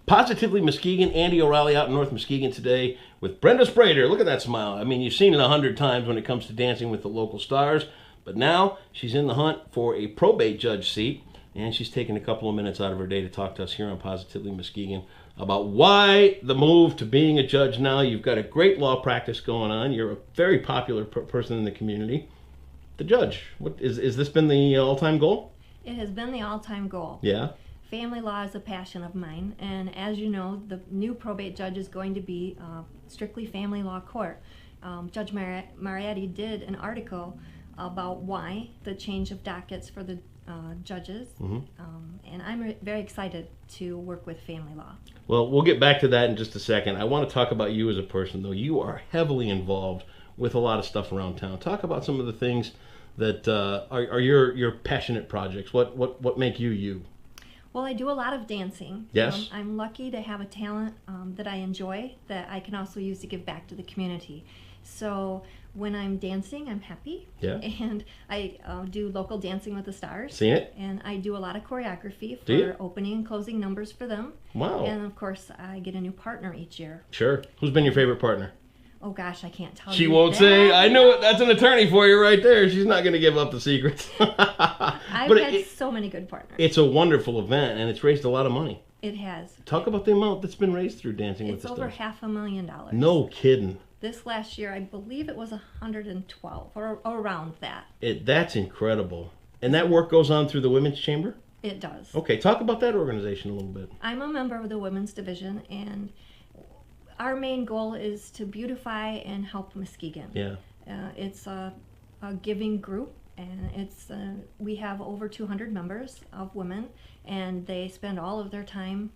Positively Muskegon, Andy O'Reilly out in North Muskegon today with Brenda Sprader. Look at that smile. I mean, you've seen it 100 times when it comes to dancing with the local stars, but now she's in the hunt for a probate judge seat, and she's taking a couple of minutes out of her day to talk to us here on Positively Muskegon about why the move to being a judge now. You've got a great law practice going on. You're a very popular person in the community. The judge, what is this been the all-time goal? It has been the all-time goal. Yeah. Family law is a passion of mine, and as you know, the new probate judge is going to be strictly family law court. Judge Marietti did an article about why the change of dockets for the judges, and I'm very excited to work with family law. Well, we'll get back to that in just a second. I want to talk about you as a person, though. You are heavily involved with a lot of stuff around town. Talk about some of the things that are your passionate projects. What make you you? Well, I do a lot of dancing. Yes. I'm lucky to have a talent that I enjoy that I can also use to give back to the community. So when I'm dancing, I'm happy. Yeah. And I do local Dancing with the Stars. Seen it? And I do a lot of choreography Do you? for opening and closing numbers for them. Wow. And of course, I get a new partner each year. Sure. Who's been your favorite partner? Oh gosh, I can't tell you. She won't that. say. I know it. That's an attorney for you right there. She's not going to give up the secrets. I've But had so many good partners. It's a wonderful event, and it's raised a lot of money. It has. Talk about the amount that's been raised through Dancing with It's the over Stars. $500,000. No kidding. This last year, I believe it was 112 or around that. That's incredible. And that work goes on through the Women's Chamber? It does. Okay, talk about that organization a little bit. I'm a member of the Women's Division, and our main goal is to beautify and help Muskegon. Yeah. It's a giving group, and we have over 200 members of women, and they spend all of their time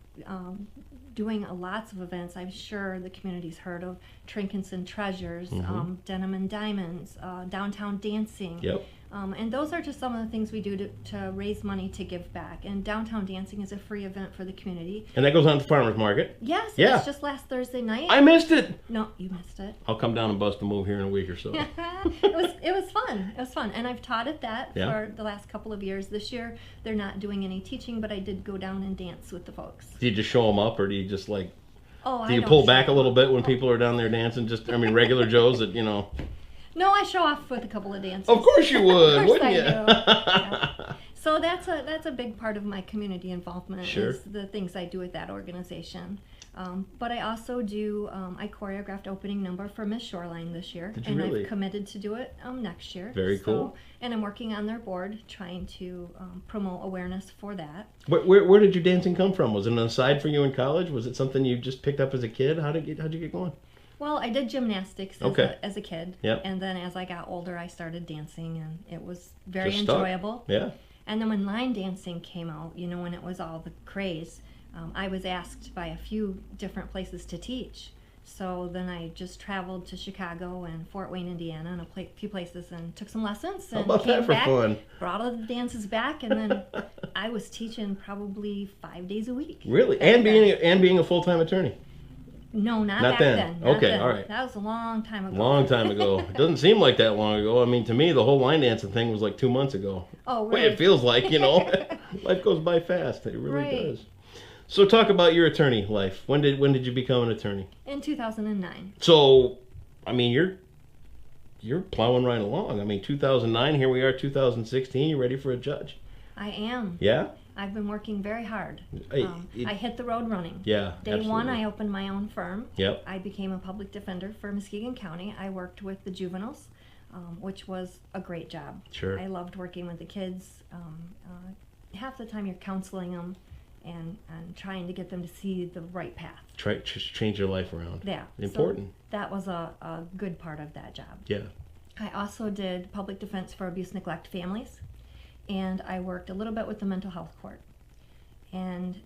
doing lots of events. I'm sure the community's heard of Trinkets and Treasures, Denim and Diamonds, Downtown Dancing. Yep. And those are just some of the things we do to raise money to give back. And Downtown Dancing is a free event for the community. And that goes on to Farmers Market. Yes, Yeah. it was just last Thursday night. I missed it. No, you missed it. I'll come down and bust a move here in a week or so. It was fun. It was fun. And I've taught at that Yeah. for the last couple of years. This year, they're not doing any teaching, but I did go down and dance with the folks. Do you just show them up, or do you just like, Oh, do I you don't pull show back a off. little bit when people are down there dancing? Regular Joes that, No, I show off with a couple of dances. Of course you would, Of course wouldn't I you? do. Yeah. So that's a big part of my community involvement. Sure. Is the things I do with that organization. But I also do. I choreographed opening number for Miss Shoreline this year, Did you and really? I've committed to do it next year. Very cool. And I'm working on their board, trying to promote awareness for that. Where did your dancing come from? Was it an aside for you in college? Was it something you just picked up as a kid? How'd you get going? Well, I did gymnastics as a kid, Yep. and then as I got older, I started dancing, and it was very Just stuck. enjoyable. Yeah. And then when line dancing came out, when it was all the craze, I was asked by a few different places to teach. So then I just traveled to Chicago and Fort Wayne, Indiana, and a few places, and took some lessons. How And about came that for back, fun? brought all the dances back, and then I was teaching probably 5 days a week. Really? back And then. being a full-time attorney? No, Not back then. then. Not Okay, then. all right. That was a long time ago. Long time ago. It doesn't seem like that long ago. I mean, to me, the whole line dancing thing was like 2 months ago. Oh, Way really? it feels like, Life goes by fast. It really Right. does. So talk about your attorney life. When did you become an attorney? In 2009. So, I mean, you're plowing right along. I mean, 2009, here we are, 2016. You ready for a judge? I am. Yeah? I've been working very hard. It- I hit the road running. Yeah, Day absolutely. one, I opened my own firm. Yep. I became a public defender for Muskegon County. I worked with the juveniles, which was a great job. Sure. I loved working with the kids. Half the time you're counseling them and trying to get them to see the right path. Try to change your life around. Yeah. Important. So that was a good part of that job. Yeah. I also did public defense for abuse neglect families, and I worked a little bit with the mental health court. And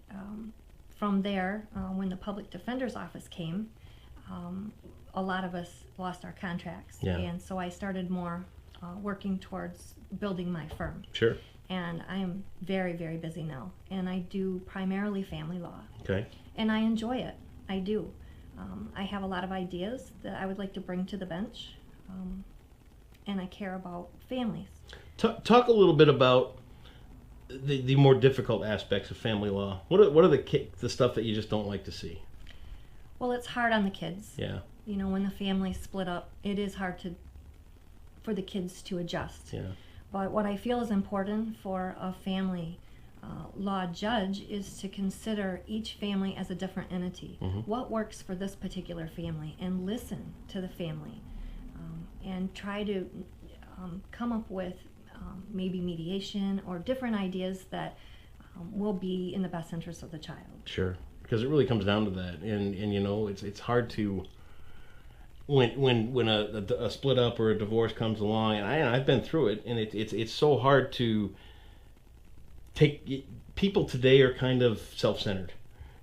from there, when the public defender's office came, a lot of us lost our contracts. Yeah. And so I started more working towards building my firm. Sure. And I am very, very busy now. And I do primarily family law. Okay. And I enjoy it. I do. I have a lot of ideas that I would like to bring to the bench. And I care about families. Talk a little bit about the more difficult aspects of family law? What are the stuff that you just don't like to see? Well, it's hard on the kids. Yeah. You know, when the family's split up, it is hard for the kids to adjust. Yeah. But what I feel is important for a family law judge is to consider each family as a different entity. Mm-hmm. What works for this particular family, and listen to the family, and try to come up with maybe mediation or different ideas that will be in the best interest of the child. Sure, because it really comes down to that, and you know, it's hard to when a split up or a divorce comes along, and I've been through it, and it's so hard to take. People today are kind of self-centered,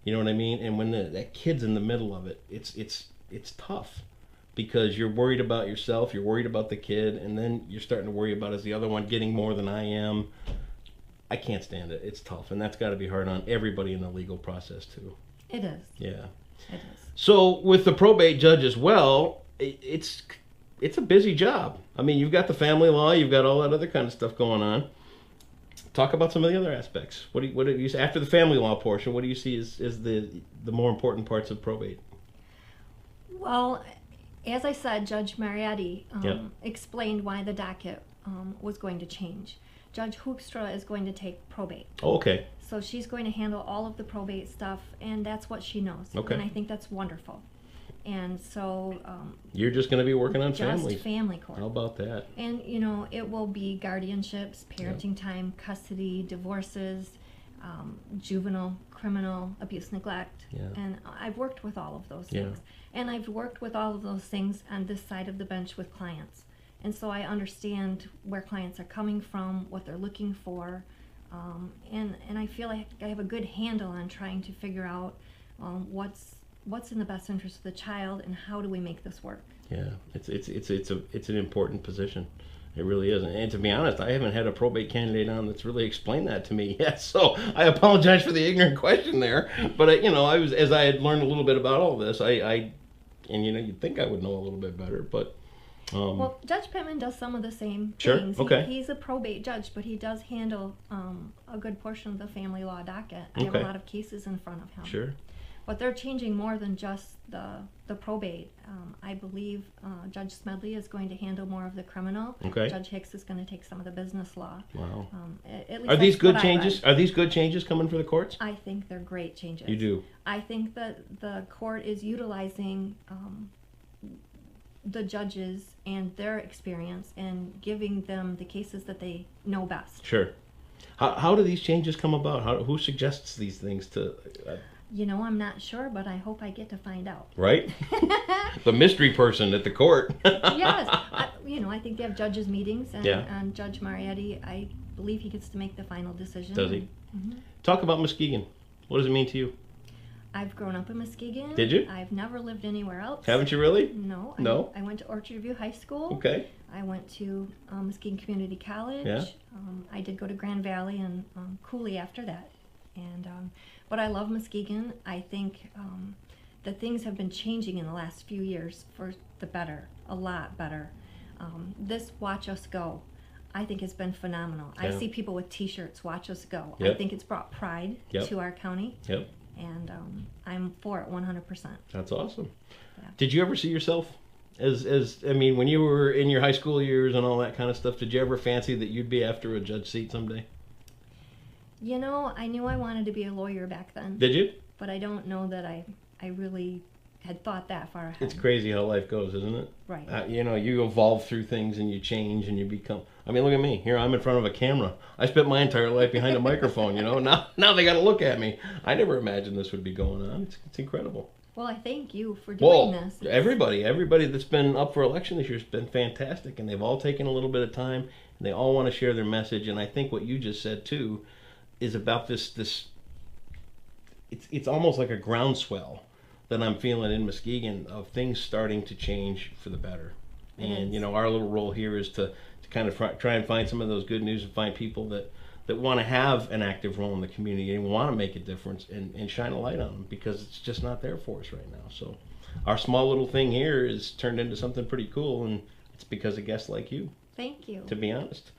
you know what I mean? And when that kid's in the middle of it, it's tough, because you're worried about yourself, you're worried about the kid, and then you're starting to worry about, is the other one getting more than I am? I can't stand it. It's tough, and that's got to be hard on everybody in the legal process too. It is. Yeah. It is. So with the probate judge as well, it's a busy job. I mean, you've got the family law, you've got all that other kind of stuff going on. Talk about some of the other aspects. What do you after the family law portion? What do you see as the more important parts of probate? Well, as I said, Judge Marietti Yep. explained why the docket was going to change. Judge Hoekstra is going to take probate. Oh, okay. So she's going to handle all of the probate stuff, and that's what she knows. Okay. And I think that's wonderful. And so You're just going to be working on just families. family court. How about that? And, you know, it will be guardianships, parenting time, custody, divorces, juvenile, criminal, abuse, neglect. Yeah. And I've worked with all of those Yeah. things. And I've worked with all of those things on this side of the bench with clients. And so I understand where clients are coming from, what they're looking for. And I feel like I have a good handle on trying to figure out what's in the best interest of the child, and how do we make this work. Yeah, it's an important position. It really is. And to be honest, I haven't had a probate candidate on that's really explained that to me yet. So I apologize for the ignorant question there. But as I had learned a little bit about all this, and you'd think I would know a little bit better, but. Well, Judge Pittman does some of the same Sure, things. okay. He's a probate judge, but he does handle a good portion of the family law docket. I have a Okay. lot of cases in front of him. Sure. But they're changing more than just the probate. I believe Judge Smedley is going to handle more of the criminal. Okay. Judge Hicks is going to take some of the business law. Wow. At least Are these that's good what I read. changes? Are these good changes coming for the courts? I think they're great changes. You do. I think that the court is utilizing the judges and their experience and giving them the cases that they know best. Sure. How do these changes come about? Who suggests these things to? You know, I'm not sure, but I hope I get to find out. Right? The mystery person at the court. Yes. I think they have judges' meetings, and, Yeah. and Judge Marietti, I believe he gets to make the final decision. Does he? Mhm. Talk about Muskegon. What does it mean to you? I've grown up in Muskegon. Did you? I've never lived anywhere else. Haven't you really? No. No? I went to Orchard View High School. Okay. I went to Muskegon Community College. Yeah. I did go to Grand Valley and Cooley after that. But I love Muskegon. I think that things have been changing in the last few years for the better, a lot better. This Watch Us Go, I think has been phenomenal. I Yeah. see people with T-shirts, Watch Us Go. Yep. I think it's brought pride Yep. to our county, Yep. and I'm for it 100%. That's awesome. Yeah. Did you ever see yourself when you were in your high school years and all that kind of stuff, did you ever fancy that you'd be after a judge seat someday? You know, I knew I wanted to be a lawyer back then. Did you? But I don't know that I really had thought that far ahead. It's crazy how life goes, isn't it? Right. You evolve through things and you change and you become. I mean, look at me. Here I'm in front of a camera. I spent my entire life behind a microphone. Now they got to look at me. I never imagined this would be going on. It's incredible. Well, I thank you for doing this. Everybody that's been up for election this year has been fantastic, and they've all taken a little bit of time, and they all want to share their message. And I think what you just said too is about this. It's almost like a groundswell that I'm feeling in Muskegon of things starting to change for the better. And our little role here is to kind of try and find some of those good news and find people that want to have an active role in the community and want to make a difference and shine a light on them, because it's just not there for us right now. So our small little thing here is turned into something pretty cool, and it's because of guests like you. Thank you. To be honest.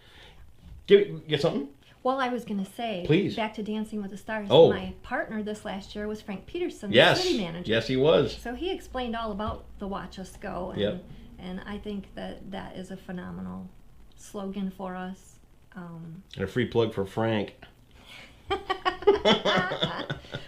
Get something? Well, I was going to say, Please. back to Dancing with the Stars, Oh. my partner this last year was Frank Peterson, the Yes. city manager. Yes, he was. So he explained all about the Watch Us Go, and, Yep. and I think that is a phenomenal slogan for us. And a free plug for Frank.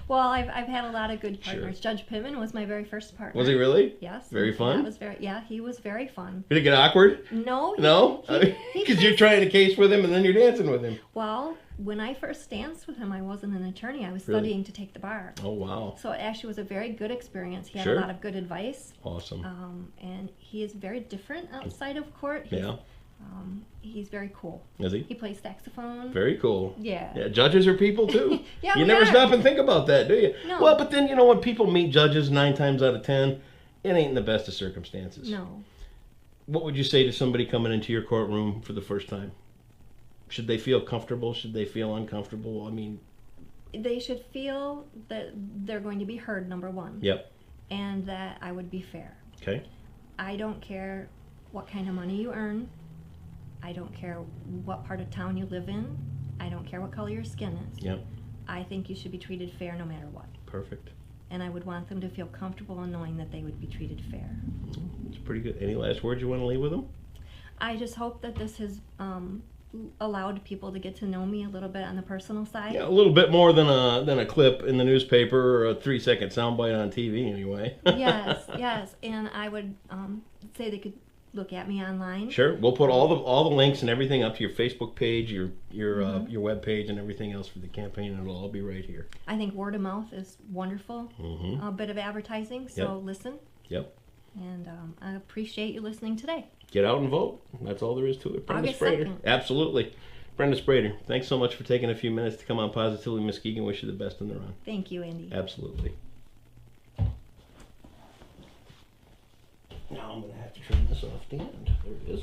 Well, I've had a lot of good partners. Sure. Judge Pittman was my very first partner. Was he really? Yes. Very fun? That was he was very fun. Did it get awkward? No. No? he Because you're trying a case with him and then you're dancing with him. Well, when I first danced with him, I wasn't an attorney. I was Really? studying to take the bar. Oh, wow. So it actually was a very good experience. He had Sure. a lot of good advice. Awesome. And he is very different outside of court. He's very cool. Is he? He plays saxophone. Very cool. Yeah. Yeah, judges are people too. Yeah, you we never are. stop and think about that, do you? No. Well, but then, you know, when people meet judges 9 times out of 10, it ain't in the best of circumstances. No. What would you say to somebody coming into your courtroom for the first time? Should they feel comfortable? Should they feel uncomfortable? I mean... They should feel that they're going to be heard, number one. Yep. And that I would be fair. Okay. I don't care what kind of money you earn. I don't care what part of town you live in. I don't care what color your skin is. Yep. I think you should be treated fair no matter what. Perfect. And I would want them to feel comfortable in knowing that they would be treated fair. It's pretty good. Any last words you want to leave with them? I just hope that this has allowed people to get to know me a little bit on the personal side. Yeah, a little bit more than a clip in the newspaper or a 3-second soundbite on TV, anyway. Yes. And I would say they could look at me online. Sure, we'll put all the links and everything up to your Facebook page, your web page, and everything else for the campaign, and it'll all be right here. I think word of mouth is wonderful. Mm-hmm. A bit of advertising, so listen. Yep. And I appreciate you listening today. Get out and vote. That's all there is to it. Brenda August Sprader. 2nd. Absolutely. Brenda Sprader, thanks so much for taking a few minutes to come on Positively Muskegon. Wish you the best in the run. Thank you, Andy. Absolutely. Now I'm going to have to turn this off the end. There it is.